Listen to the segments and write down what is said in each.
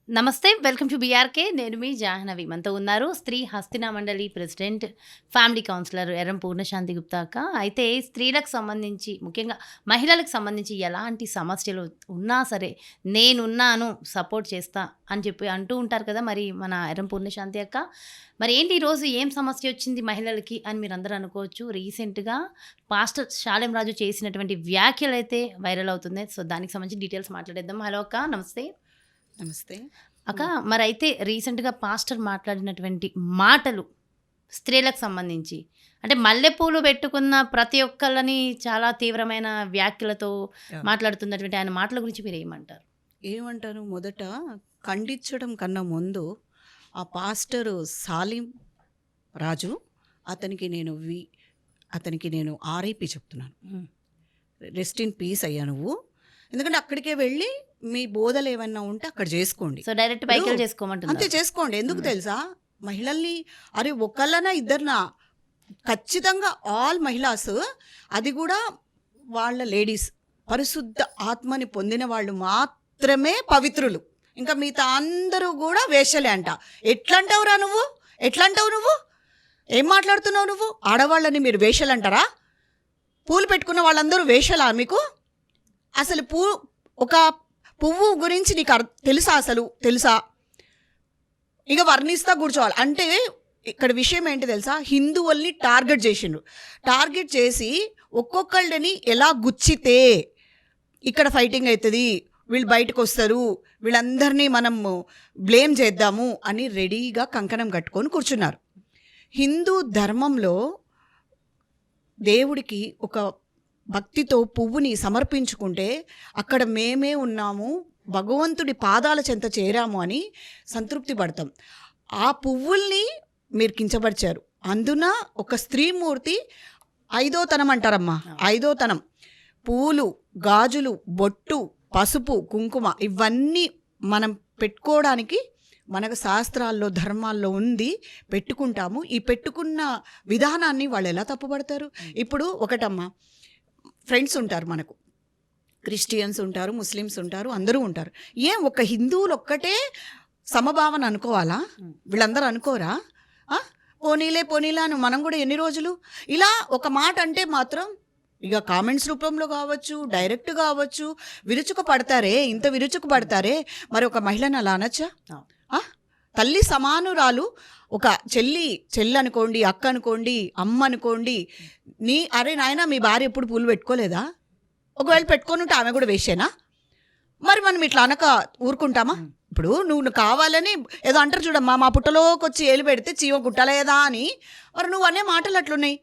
నమస్తే. Welcome to BRK. నేను మీ జాహ్నవి. మనతో ఉన్నారు స్త్రీ హస్తినా మండలి president, family counsellor Yerram Purnashanti Gupta అక్క. అయితే స్త్రీలకు సంబంధించి, ముఖ్యంగా మహిళలకు సంబంధించి ఎలాంటి సమస్యలు ఉన్నా సరే, నేనున్నాను, సపోర్ట్ చేస్తా అని చెప్పి అంటూ ఉంటారు కదా! మరి మన ఎర్రం పూర్ణశాంతి అక్క. మరి ఏంటి ఈరోజు ఏం సమస్య వచ్చింది మహిళలకి అని మీరందరూ అనుకోవచ్చు. రీసెంట్‌గా పాస్టర్ షాలేం రాజు చేసినటువంటి వ్యాఖ్యలైతే వైరల్ అవుతున్నాయి. సో, దానికి సంబంధించి డీటెయిల్స్ మాట్లాడేద్దాం. హలో అక్క, నమస్తే. నమస్తే. అక్క, మరైతే రీసెంట్‌గా పాస్టర్ మాట్లాడినటువంటి మాటలు స్త్రీలకు సంబంధించి, అంటే మల్లెపూలు పెట్టుకున్న ప్రతి ఒక్కళ్ళని చాలా తీవ్రమైన వ్యాఖ్యలతో యాహ్! మాట్లాడుతున్నటువంటి ఆయన మాటల గురించి మీరేమంటారు? ఏమంటాను, మొదట ఖండించడం కన్నా ముందు ఆ పాస్టరు సాలిం రాజు అతనికి నేను ఆర్ఐపి చెప్తున్నాను. హ్మ్. రెస్ట్ ఇన్ పీస్ అయ్యా నువ్వు. ఎందుకంటే అక్కడికే వెళ్ళి మీ బోధలు ఏమన్నా ఉంటే అక్కడ చేసుకోండి. సో, డైరెక్ట్ ఇప్పుడు పైకెళ్ళి అంతే చేసుకోమంటున్నారు. చేసుకోండి. ఎందుకు హ్మ్. తెలుసా? మహిళల్ని ఒకళ్ళనా ఇద్దరినా, ఖచ్చితంగా ఆల్ మహిళాస్, అది కూడా వాళ్ళ లేడీస్, పరిశుద్ధ ఆత్మని పొందిన వాళ్ళు మాత్రమే పవిత్రులు. ఇంకా మిగతా అందరూ కూడా వేశ్యలే అంట. ఎట్లంటావురా నువ్వు? ఎట్లంటావు నువ్వు? ఏం మాట్లాడుతున్నావు నువ్వు? ఆడవాళ్ళని మీరు వేశ్యలు అంటారా? పూలు పెట్టుకున్న వాళ్ళందరూ వేశ్యలా మీకు? అసలు ఒక పువ్వు గురించి నీకు తెలుసా? అసలు తెలుసా? ఇక వర్ణిస్తా కూర్చోవాలి అంటే ఇక్కడ విషయం ఏంటి తెలుసా? హిందువుల్ని టార్గెట్ చేసి ఒక్కొక్కళ్ళని ఎలా గుచ్చితే ఇక్కడ ఫైటింగ్ అవుతుంది, వీళ్ళు బయటకు వస్తారు, వీళ్ళందరినీ మనం బ్లేమ్ చేద్దాము అని రెడీగా కంకణం కట్టుకొని కూర్చున్నారు. హిందూ ధర్మంలో దేవుడికి ఒక భక్తితో పువ్వుని సమర్పించుకుంటే అక్కడ మేమే ఉన్నాము, భగవంతుడి పాదాల చెంత చేరాము అని సంతృప్తి పడతాం. ఆ పువ్వుల్ని మీరు కించపరిచారు. అందున ఒక స్త్రీమూర్తి ఐదోతనం అంటారమ్మా, ఐదోతనం. పూలు, గాజులు, బొట్టు, పసుపు, కుంకుమ ఇవన్నీ మనం పెట్టుకోవడానికి మనకు శాస్త్రాల్లో, ధర్మాల్లో ఉంది, పెట్టుకుంటాము. ఈ పెట్టుకున్న విధానాన్ని వాళ్ళు ఎలా తప్పుపడతారు? ఇప్పుడు ఒకటమ్మా, ఫ్రెండ్స్ ఉంటారు మనకు, క్రిస్టియన్స్ ఉంటారు, ముస్లిమ్స్ ఉంటారు, అందరూ ఉంటారు. ఒక హిందువులు ఒక్కటే సమభావన అనుకోవాలా? వీళ్ళందరూ అనుకోరా? పోనీలే అని మనం కూడా ఎన్ని రోజులు ఇలా ఒక మాట అంటే మాత్రం ఇక కామెంట్స్ రూపంలో కావచ్చు, డైరెక్ట్ కావచ్చు, విరుచుకు పడతారే, ఇంత విరుచుకు పడతారే. మరి ఒక మహిళను అలా అనొచ్చా? తల్లి సమానురాలు, ఒక చెల్లి అనుకోండి, అక్క అనుకోండి, అమ్మ అనుకోండి, అరే నాయన మీ భార్య ఎప్పుడు పూలు పెట్టుకోలేదా? ఒకవేళ పెట్టుకొని ఉంటే ఆమె కూడా వేసేనా? మరి మనం ఇట్లా అనక ఊరుకుంటామా? ఇప్పుడు నువ్వు కావాలని ఏదో అంటారు చూడమ్మా, మా పుట్టలోకి వచ్చి ఏలు పెడితే చీమ కుట్టలేదా అని. మరి నువ్వు అనే మాటలు అట్లున్నాయి.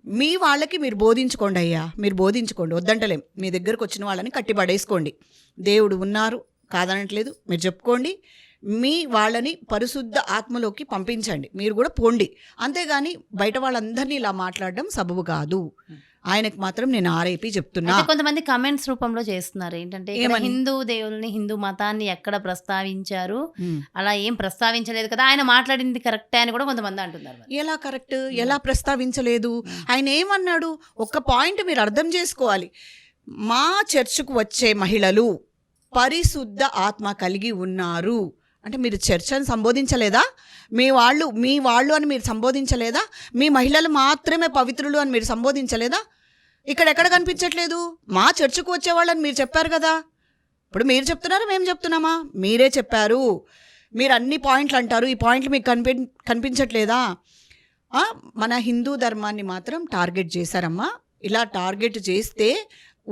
మీ వాళ్ళకి మీరు బోధించుకోండి అయ్యా, మీరు బోధించుకోండి, వద్దంటలేం. మీ దగ్గరకు వచ్చిన వాళ్ళని కట్టి పడేసుకోండి. దేవుడు ఉన్నారు కాదనట్లేదు, మీరు చెప్పుకోండి. మీ వాళ్ళని పరిశుద్ధ ఆత్మలోకి పంపించండి, మీరు కూడా పోండి. అంతేగాని బయట వాళ్ళందరినీ ఇలా మాట్లాడడం సబబు కాదు. ఆయనకు మాత్రం నేను ఆర్ఐపి చెప్తున్నా. కొంతమంది కమెంట్స్ రూపంలో చేస్తున్నారు ఏంటంటే, హిందూ దేవుల్ని, హిందూ మతాన్ని ఎక్కడ ప్రస్తావించారు, అలా ఏం ప్రస్తావించలేదు కదా, ఆయన మాట్లాడింది కరెక్టే అని కూడా కొంతమంది అంటున్నారు. ఎలా కరెక్ట్? ఎలా ప్రస్తావించలేదు? ఆయన ఏమన్నాడు? ఒక పాయింట్ మీరు అర్థం చేసుకోవాలి. మా చర్చకు వచ్చే మహిళలు పరిశుద్ధ ఆత్మ కలిగి ఉన్నారు అంటే మీరు చర్చను సంబోధించలేదా? మీ వాళ్ళు అని మీరు సంబోధించలేదా? మీ మహిళలు మాత్రమే పవిత్రులు అని మీరు సంబోధించలేదా? ఇక్కడెక్కడ కనిపించట్లేదు? మా చర్చకు వచ్చేవాళ్ళని మీరు చెప్పారు కదా. ఇప్పుడు మీరు చెప్తున్నారా, మేము చెప్తున్నామా? మీరే చెప్పారు. మీరు అన్ని పాయింట్లు అంటారు, ఈ పాయింట్లు మీకు కనిపించట్లేదా? మన హిందూ ధర్మాన్ని మాత్రం టార్గెట్ చేశారమ్మా. ఇలా టార్గెట్ చేస్తే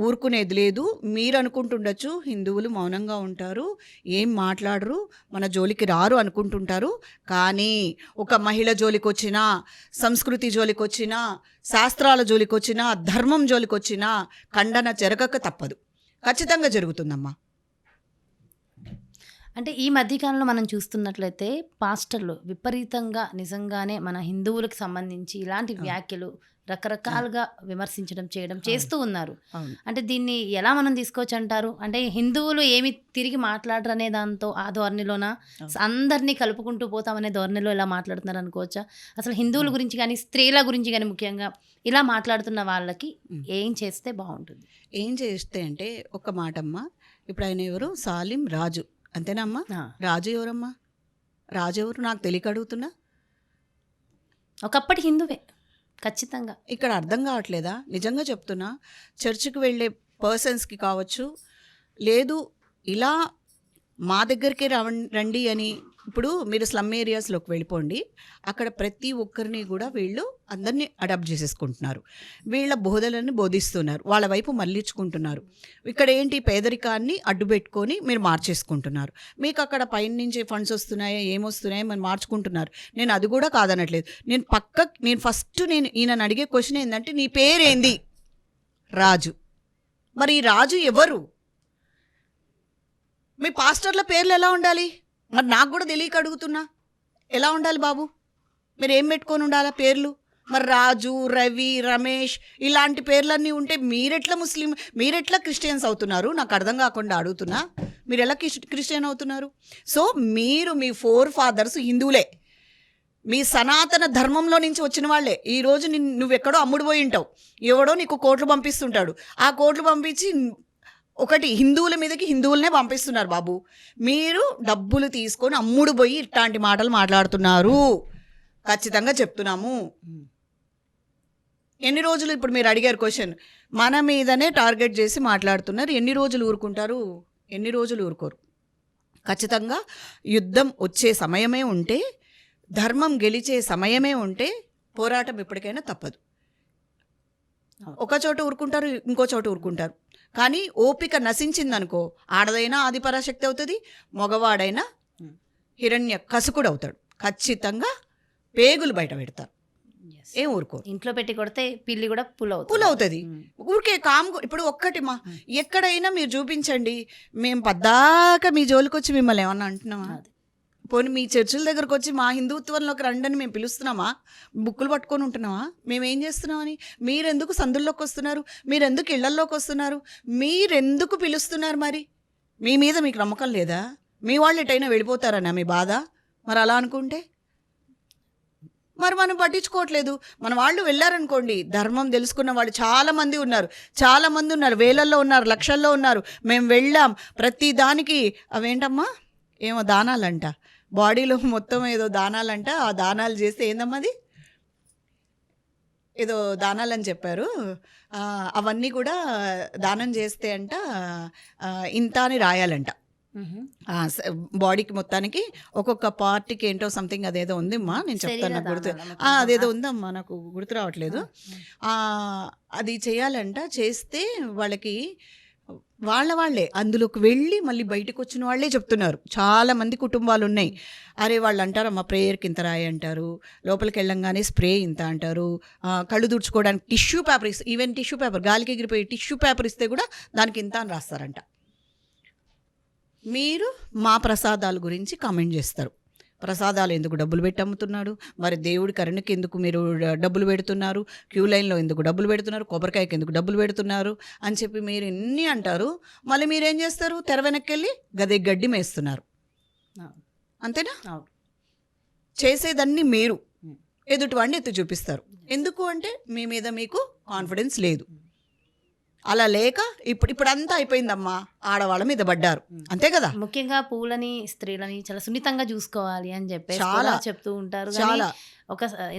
ఊరుకునేది లేదు. మీరు అనుకుంటుండొచ్చు హిందువులు మౌనంగా ఉంటారు, ఏం మాట్లాడరు, మన జోలికి రారు అనుకుంటుంటారు. కానీ ఒక మహిళ జోలికి వచ్చినా, సంస్కృతి జోలికి వచ్చినా, శాస్త్రాల జోలికి వచ్చినా, ధర్మం జోలికి వచ్చినా ఖండన జరగక తప్పదు. ఖచ్చితంగా జరుగుతుందమ్మా. అంటే ఈ మధ్యకాలంలో మనం చూస్తున్నట్లయితే పాస్టర్లు విపరీతంగా నిజంగానే మన హిందువులకు సంబంధించి ఇలాంటి వ్యాఖ్యలు రకరకాలుగా విమర్శించడం చేస్తూ ఉన్నారు. అంటే దీన్ని ఎలా మనం తీసుకోవచ్చు అంటారు? అంటే హిందువులు ఏమి తిరిగి మాట్లాడరు అనే దాంతో ఆ ధోరణిలోన అందరినీ కలుపుకుంటూ పోతామనే ధోరణిలో ఇలా మాట్లాడుతున్నారు అనుకోవచ్చా? అసలు హిందువుల గురించి కానీ, స్త్రీల గురించి కానీ ముఖ్యంగా ఇలా మాట్లాడుతున్న వాళ్ళకి ఏం చేస్తే బాగుంటుంది? ఏం చేస్తే అంటే ఒక మాటమ్మ, ఇప్పుడు ఆయన ఎవరు? సాలిం రాజు. అంతేనా అమ్మా? ఆ. రాజు ఎవరమ్మా? రాజు ఎవరు నాకు తెలియక అడుగుతున్నా. ఒకప్పటి హిందువే ఖచ్చితంగా. ఇక్కడ అర్థం కావట్లేదా? నిజంగా చెప్తున్నా. చర్చికి వెళ్ళే పర్సన్స్కి కావచ్చు, లేదు ఇలా మా దగ్గరికి రండి అని. ఇప్పుడు మీరు స్లమ్ ఏరియాస్లోకి వెళ్ళిపోండి, అక్కడ ప్రతి ఒక్కరిని కూడా వీళ్ళు అందరినీ అడాప్ట్ చేసేసుకుంటున్నారు. వీళ్ళ బోధనని బోధిస్తున్నారు, వాళ్ళ వైపు మళ్ళించుకుంటున్నారు. ఇక్కడ ఏంటి, పేదరికాన్ని అడ్డుపెట్టుకొని మీరు మార్చేసుకుంటున్నారు. మీకు అక్కడ పైన నుంచి ఫండ్స్ వస్తున్నాయా, ఏమొస్తున్నాయో మరి మార్చుకుంటున్నారు. నేను అది కూడా కాదనట్లేదు. నేను ఫస్ట్ ఈయనని అడిగే క్వశ్చన్ ఏంటంటే, నీ పేరేంది? రాజు. మరి ఈ రాజు ఎవరు? మీ పాస్టర్ల పేర్లు ఎలా ఉండాలి? మరి నాకు కూడా తెలియక అడుగుతున్నా. ఎలా ఉండాలి బాబు? మీరు ఏం పెట్టుకొని ఉండాలా పేర్లు? మరి రాజు, రవి, రమేష్ ఇలాంటి పేర్లన్నీ ఉంటే మీరెట్లా క్రిస్టియన్స్ అవుతున్నారు? నాకు అర్థం కాకుండా అడుగుతున్నా. మీరు ఎలా క్రిస్టియన్ అవుతున్నారు? సో మీరు మీ ఫాదర్స్ హిందువులే, మీ సనాతన ధర్మంలో నుంచి వచ్చిన వాళ్ళే. ఈరోజు నువ్వెక్కడో అమ్ముడు పోయి ఉంటావు, ఎవడో నీకు కోట్లు పంపిస్తుంటాడు. ఆ కోట్లు పంపించి ఒకటి హిందువుల మీదకి హిందువులనే పంపిస్తున్నారు బాబు. మీరు డబ్బులు తీసుకొని అమ్ముడు పోయి ఇట్లాంటి మాటలు మాట్లాడుతున్నారు. ఖచ్చితంగా చెప్తున్నాము. ఎన్ని రోజులు, ఇప్పుడు మీరు అడిగారు క్వశ్చన్, మన మీదనే టార్గెట్ చేసి మాట్లాడుతున్నారు. ఎన్ని రోజులు ఊరుకుంటారు? ఎన్ని రోజులు ఊరుకోరు. ఖచ్చితంగా యుద్ధం వచ్చే సమయమే ఉంటే, ధర్మం గెలిచే సమయమే ఉంటే పోరాటం ఎప్పటికైనా తప్పదు. ఒక చోట ఊరుకుంటారు, ఇంకో చోట ఊరుకుంటారు. కానీ ఓపిక నశించిందనుకో, ఆడదైనా ఆదిపరాశక్తి అవుతుంది, మగవాడైనా హిరణ్య కసుకుడు అవుతాడు. ఖచ్చితంగా పేగులు బయట పెడతారు. ఏం ఊరుకోరు. ఇంట్లో పెట్టి కొడితే పిల్లి కూడా పుల్ అవుతుంది. ఊరికే ఇప్పుడు ఒక్కటిమా, ఎక్కడైనా మీరు చూపించండి, మేము పద్దాక మీ జోలికి వచ్చి మిమ్మల్ని ఏమన్నా అంటున్నామా? పోనీ మీ చర్చిల దగ్గరకు వచ్చి మా హిందుత్వంలోకి రండని మేము పిలుస్తున్నామా? బుక్కులు పట్టుకొని ఉంటున్నామా? మేమేం చేస్తున్నామని? మీరెందుకు సందుల్లోకి వస్తున్నారు? మీరెందుకు ఇళ్లల్లోకి వస్తున్నారు? మీరెందుకు పిలుస్తున్నారు? మరి మీ మీద మీకు నమ్మకం లేదా? మీ వాళ్ళు ఎటైనా వెళ్ళిపోతారనా మీ బాధ? మరి అలా అనుకుంటే మరి మనం పట్టించుకోవట్లేదు. మన వాళ్ళు వెళ్ళారనుకోండి, ధర్మం తెలుసుకున్న వాళ్ళు చాలామంది ఉన్నారు, వేలల్లో ఉన్నారు, లక్షల్లో ఉన్నారు. మేము వెళ్ళాం ప్రతి దానికి. అవేంటమ్మా, ఏమో దానాలంట, బాడీలో మొత్తం ఏదో దానాలంట. ఆ దానాలు చేస్తే ఏందమ్మా, అది ఏదో దానాలని చెప్పారు. అవన్నీ కూడా దానం చేస్తే అంట ఇంత అని రాయాలంట. బాడీకి మొత్తానికి ఒక్కొక్క పార్టీకి ఏంటో సంథింగ్ అదేదో ఉందమ్మా, నేను చెప్తాను, నాకు గుర్తు అదేదో ఉందమ్మా, నాకు గుర్తు రావట్లేదు. అది చేయాలంట. చేస్తే వాళ్ళే అందులోకి వెళ్ళి మళ్ళీ బయటకు వచ్చిన వాళ్ళే చెప్తున్నారు. చాలామంది కుటుంబాలు ఉన్నాయి. అరే వాళ్ళు అంటారమ్మా, ప్రేయర్కి ఇంత రాయి అంటారు, లోపలికి వెళ్ళంగానే స్ప్రే ఇంత అంటారు, కళ్ళు తుడుచుకోవడానికి టిష్యూ పేపర్ ఇస్తే, ఈవెన్ టిష్యూ పేపర్ గాలికి ఎగిరిపోయి టిష్యూ పేపర్ ఇస్తే కూడా దానికి ఇంత అని రాస్తారంట. మీరు మా ప్రసాదాల గురించి కామెంట్ చేస్తారు. ప్రసాదాలు ఎందుకు డబ్బులు పెట్టి అమ్ముతున్నాడు? మరి దేవుడి కరుణకి ఎందుకు మీరు డబ్బులు పెడుతున్నారు? క్యూ లైన్లో ఎందుకు డబ్బులు పెడుతున్నారు? కొబ్బరికాయకి ఎందుకు డబ్బులు పెడుతున్నారు అని చెప్పి మీరు ఎన్ని అంటారు. మళ్ళీ మీరేం చేస్తారు? తెర వెనక్కి వెళ్ళి గడ్డి మేస్తున్నారు. అంతేనా? చేసేదన్నీ మీరు, ఎదుటివాడిని ఎత్తి చూపిస్తారు. ఎందుకు అంటే మీ మీద మీకు కాన్ఫిడెన్స్ లేదు. అలా లేక ఇప్పుడు అంతా అయిపోయిందమ్మా, ఆడవాళ్ళ మీద పడ్డారు, అంతే కదా. ముఖ్యంగా పూలని, స్త్రీలని చాలా సున్నితంగా చూసుకోవాలి అని చెప్పి చాలా చెప్తూ ఉంటారు. చాలా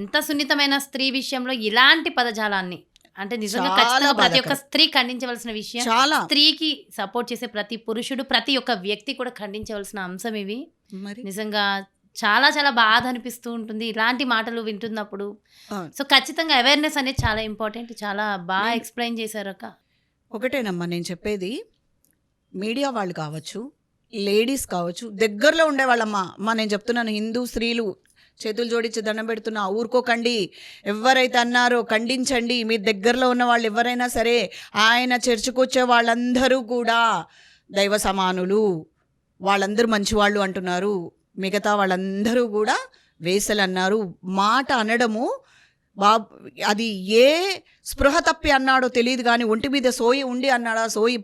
ఎంత సున్నితమైన స్త్రీ విషయంలో ఇలాంటి పదజాలాన్ని అంటే నిజంగా ఖచ్చితంగా ప్రతి ఒక్క స్త్రీ ఖండించవలసిన విషయం. స్త్రీకి సపోర్ట్ చేసే ప్రతి పురుషుడు, ప్రతి ఒక్క వ్యక్తి కూడా ఖండించవలసిన అంశం ఇవి. నిజంగా చాలా చాలా బాధ అనిపిస్తూ ఉంటుంది ఇలాంటి మాటలు వింటున్నప్పుడు. సో ఖచ్చితంగా అవేర్నెస్ అనేది చాలా ఇంపార్టెంట్. చాలా బాగా ఎక్స్ప్లెయిన్ చేశారు అక్క. ఒకటేనమ్మా నేను చెప్పేది, మీడియా వాళ్ళు కావచ్చు, లేడీస్ కావచ్చు, దగ్గరలో ఉండేవాళ్ళమ్మా. నేను చెప్తున్నాను, హిందూ స్త్రీలు చేతులు జోడించి దండం పెడుతున్నా, ఊరుకోకండి. ఎవరైతే అన్నారో ఖండించండి. మీ దగ్గరలో ఉన్న వాళ్ళు ఎవరైనా సరే, ఆయన చర్చకు వచ్చే వాళ్ళందరూ కూడా దైవ సమానులు, వాళ్ళందరూ మంచివాళ్ళు అంటున్నారు. మిగతా వాళ్ళందరూ కూడా వేసలు అన్నారు. మాట అనడము అది ఏ స్పృహ తప్పి అన్నాడో తెలియదు కానీ, ఒంటి మీద సోయి ఉండి అన్నాడా, సోయి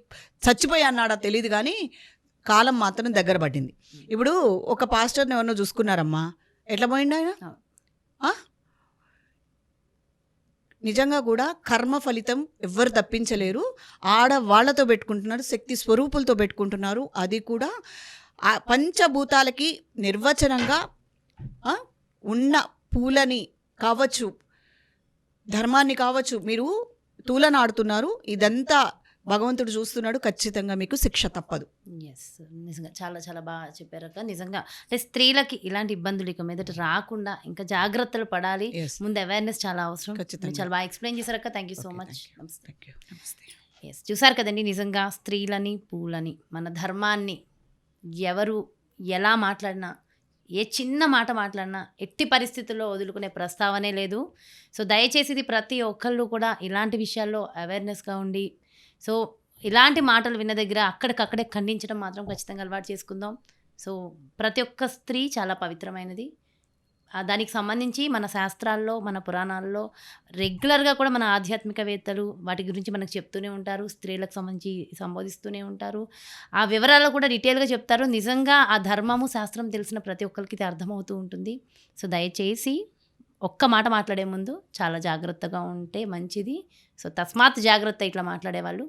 చచ్చిపోయి అన్నాడా తెలియదు కానీ, కాలం మాత్రం దగ్గర పడింది. ఇప్పుడు ఒక పాస్టర్ని ఎవరినో చూసుకున్నారమ్మా, ఎట్లా పోయిండు ఆయన? నిజంగా కూడా కర్మ ఫలితం ఎవ్వరు తప్పించలేరు. ఆడవాళ్లతో పెట్టుకుంటున్నారు, శక్తి స్వరూపులతో పెట్టుకుంటున్నారు. అది కూడా ఆ పంచభూతాలకి నిర్వచనంగా ఆ, ఉన్న పూలని కావచ్చు, ధర్మాన్ని కావచ్చు, మీరు తూలనాడుతున్నారు. ఇదంతా భగవంతుడు చూస్తున్నాడు. ఖచ్చితంగా మీకు శిక్ష తప్పదు. ఎస్, నిజంగా చాలా చాలా బాగా చెప్పారక్క. నిజంగా అంటే స్త్రీలకి ఇలాంటి ఇబ్బందులు ఇక మీదట రాకుండా ఇంకా జాగ్రత్తలు పడాలి. ఎస్, ముందు అవేర్నెస్ చాలా అవసరం. మీరు ఖచ్చితంగా. చాలా బాగా ఎక్స్ప్లెయిన్ చేశారక్క. Thank you so okay, much. Thank you. నమస్తే. Thank you. నమస్తే. ఎస్, చూసారు కదండి. నిజంగా స్త్రీలని పూలని మన ధర్మాన్ని ఎవరు ఎలా మాట్లాడినా, ఏ చిన్న మాట మాట్లాడినా ఎట్టి పరిస్థితుల్లో వదులుకునే ప్రస్తావనే లేదు. సో దయచేసి ఇది ప్రతి ఒక్కళ్ళు కూడా ఇలాంటి విషయాల్లో అవేర్నెస్గా ఉండి, సో ఇలాంటి మాటలు విన్న దగ్గర అక్కడికక్కడే ఖండించడం మాత్రం ఖచ్చితంగా అలవాటు చేసుకుందాం. సో ప్రతి ఒక్క స్త్రీ చాలా పవిత్రమైనది. దానికి సంబంధించి మన శాస్త్రాల్లో, మన పురాణాల్లో రెగ్యులర్గా కూడా మన ఆధ్యాత్మికవేత్తలు వాటి గురించి మనకు చెప్తూనే ఉంటారు. స్త్రీలకు సంబంధించి సంబోధిస్తూనే ఉంటారు. ఆ వివరాలు కూడా డీటెయిల్గా చెప్తారు. నిజంగా ఆ ధర్మము, శాస్త్రం తెలిసిన ప్రతి ఒక్కరికి ఇది అర్థమవుతూ ఉంటుంది. సో దయచేసి ఒక్క మాట మాట్లాడే ముందు చాలా జాగ్రత్తగా ఉంటే మంచిది. సో తస్మాత్ జాగ్రత్త ఇట్లా మాట్లాడేవాళ్ళు.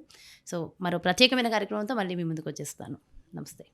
సో మరో ప్రత్యేకమైన కార్యక్రమంతో మళ్ళీ మీ ముందుకు వచ్చేస్తాను. నమస్తే.